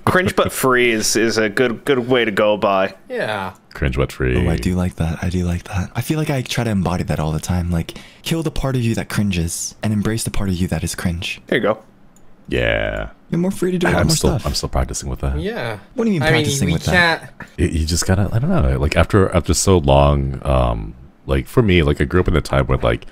Cringe but free is a good way to go by. Yeah. Cringe but free. Oh, I do like that. I do like that. I feel like I try to embody that all the time. Like, kill the part of you that cringes and embrace the part of you that is cringe. There you go. Yeah. You're more free to do a lot more stuff. I'm still practicing with that. Yeah. What do you mean practicing with that? You just gotta, I don't know, like after so long, like for me, like I grew up in a time where like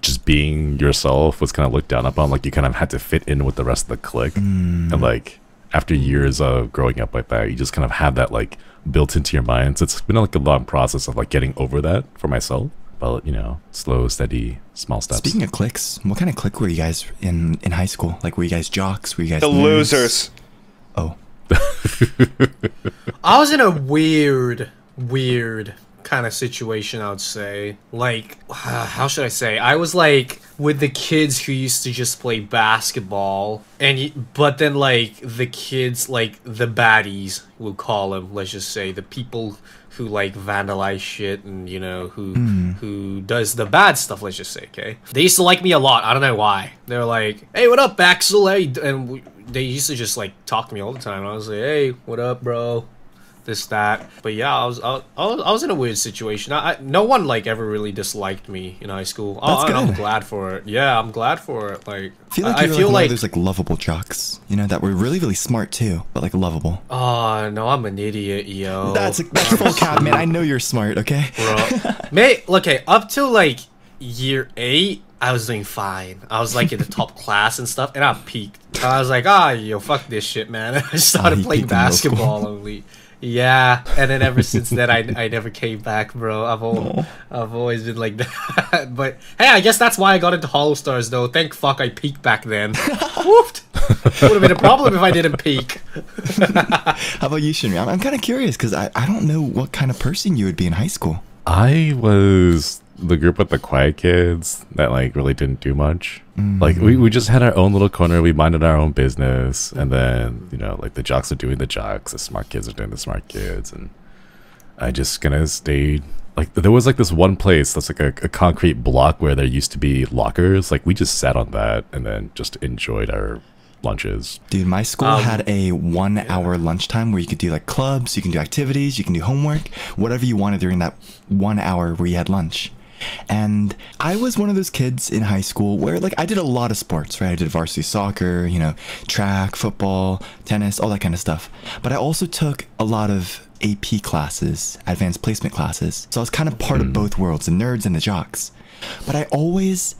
just being yourself was kind of looked down upon. Like you kind of had to fit in with the rest of the clique. And like after years of growing up like that, you just kind of have that like built into your mind. So it's been like a long process of like getting over that for myself. But you know, slow, steady, small steps. Speaking of cliques, what kind of clique were you guys in high school? Like, were you guys jocks? Were you guys the nerds? losers? Oh. I was in a weird kind of situation, I would say. Like, how should I say? I was like with the kids who used to just play basketball, but then like the kids, like the baddies, we'll call them. Let's just say the people who like vandalize shit and you know who does the bad stuff. Let's just say, okay. They used to like me a lot. I don't know why. They're like, "Hey, what up, Axel?" Hey, and they used to just like talk to me all the time. I was like, "Hey, what up, bro?" This, that. But yeah, I was in a weird situation. No one like ever really disliked me in high school. That's good. I'm glad for it. Yeah, I'm glad for it. Like, I feel like there's like lovable jocks, you know, that were really, really smart too, but like lovable. Oh no, I'm an idiot, yo. That's full cap, man. I know you're smart, okay? Bro, mate. Okay, up till like year 8. I was doing fine. I was like in the top class and stuff, and I peaked. I was like, yo, fuck this shit, man. I started playing basketball only. Yeah, and then ever since then, I never came back, bro. I've always been like that. But hey, I guess that's why I got into Hollow Stars, though. Thank fuck I peaked back then. Woofed. Would have been a problem if I didn't peak. How about you, Shinri? I'm kind of curious because I don't know what kind of person you would be in high school. I was the group with the quiet kids that like really didn't do much. Like we just had our own little corner. We minded our own business, and then you know, like the jocks are doing the jocks, the smart kids are doing the smart kids, and I just kind of stayed. Like there was like this one place that's like a concrete block where there used to be lockers. Like we just sat on that and then just enjoyed our lunches. Dude, my school had a 1 hour lunchtime where you could do like clubs, you can do activities, you can do homework, whatever you wanted during that 1 hour where you had lunch. And I was one of those kids in high school where like I did a lot of sports, right? I did varsity soccer, you know, track, football, tennis, all that kind of stuff. But I also took a lot of AP classes, advanced placement classes. So I was kind of part of both worlds, the nerds and the jocks. But I always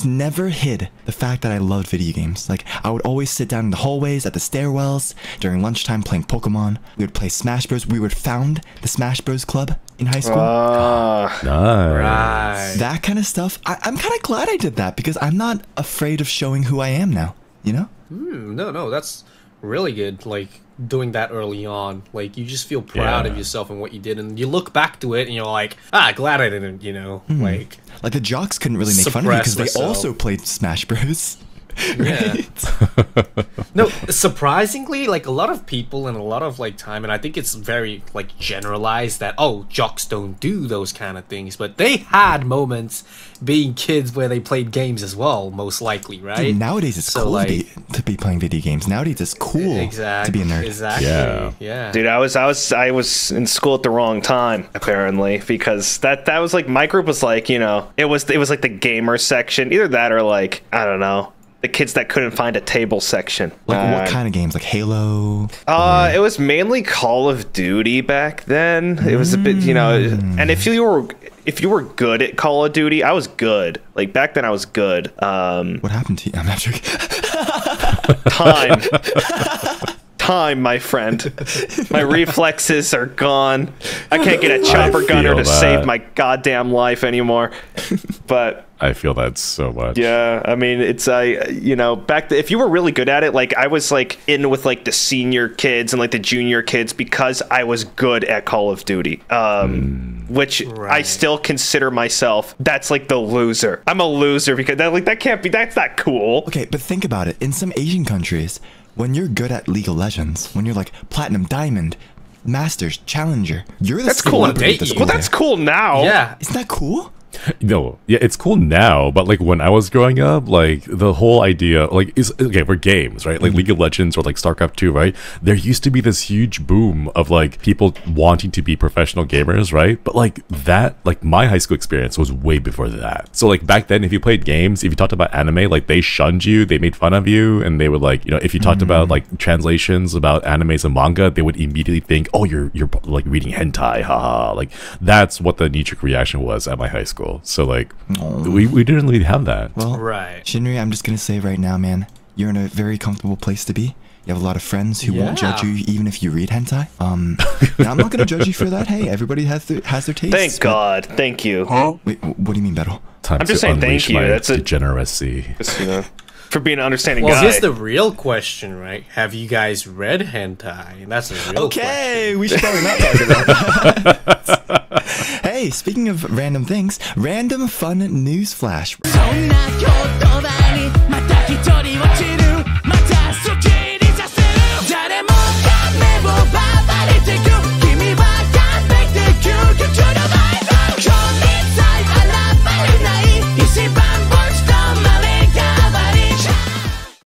never hid the fact that I loved video games. Like, I would always sit down in the hallways, at the stairwells, during lunchtime playing Pokemon. We would play Smash Bros. We would found the Smash Bros. Club in high school. Nice. Right. That kind of stuff. I'm kind of glad I did that because I'm not afraid of showing who I am now, you know? No, that's really good. Like, doing that early on, like you just feel proud of yourself and what you did, and you look back to it and you're like, glad I didn't, you know, like the jocks couldn't really make fun of me because they also played Smash Bros. Yeah. No, surprisingly, like a lot of people and a lot of like time, and I think it's very like generalized that jocks don't do those kind of things, but they had moments being kids where they played games as well, most likely, right? Dude, nowadays it's cool like, to be playing video games. Nowadays it's cool to be a nerd. Exactly. Yeah. Dude, I was in school at the wrong time apparently, because that was like my group was like, you know, it was like the gamer section, either that or like I don't know, the kids that couldn't find a table section. Like what kind of games? Like Halo? It was mainly Call of Duty back then. It was a bit, you know, and if you were good at Call of Duty, I was good. Like back then I was good. What happened to you? I'm not joking. Time, my friend. My reflexes are gone. I can't get a chopper gunner to save my goddamn life anymore. But I feel that so much. Yeah, I mean, it's you know, if you were really good at it, like I was like in with like the senior kids and like the junior kids because I was good at Call of Duty. Which I still consider myself. That's like the loser. I'm a loser because that's not cool. Okay, but think about it. In some Asian countries, when you're good at League of Legends, when you're like Platinum, Diamond, Masters, Challenger, you're the that's cool. Well, that's cool now. Yeah, isn't that cool? No, yeah, it's cool now, but like when I was growing up, like the whole idea, like, is okay for games, right? Like League of Legends or like StarCraft 2, right? There used to be this huge boom of like people wanting to be professional gamers, right? But like that, like my high school experience was way before that. So like back then, if you played games, if you talked about anime, like they shunned you, they made fun of you, and they would like, you know, if you talked about like translations about animes and manga, they would immediately think, oh, you're like reading hentai, haha. Like that's what the knee-jerk reaction was at my high school. So like we didn't really have that. Well, Right. Shinri, I'm just gonna say right now, man, you're in a very comfortable place to be. You have a lot of friends who won't judge you even if you read hentai. Now I'm not gonna judge you for that. Hey, everybody has their taste. Thank God. Thank you. Wait, what do you mean, Beto? Time I'm just to saying unleash thank you. my That's a degeneracy. just, you know, for being an understanding Well, guy. here's the real question, right? Have you guys read hentai? And that's a real Okay, we should probably not talk about that. Hey, speaking of random things, random fun news flash.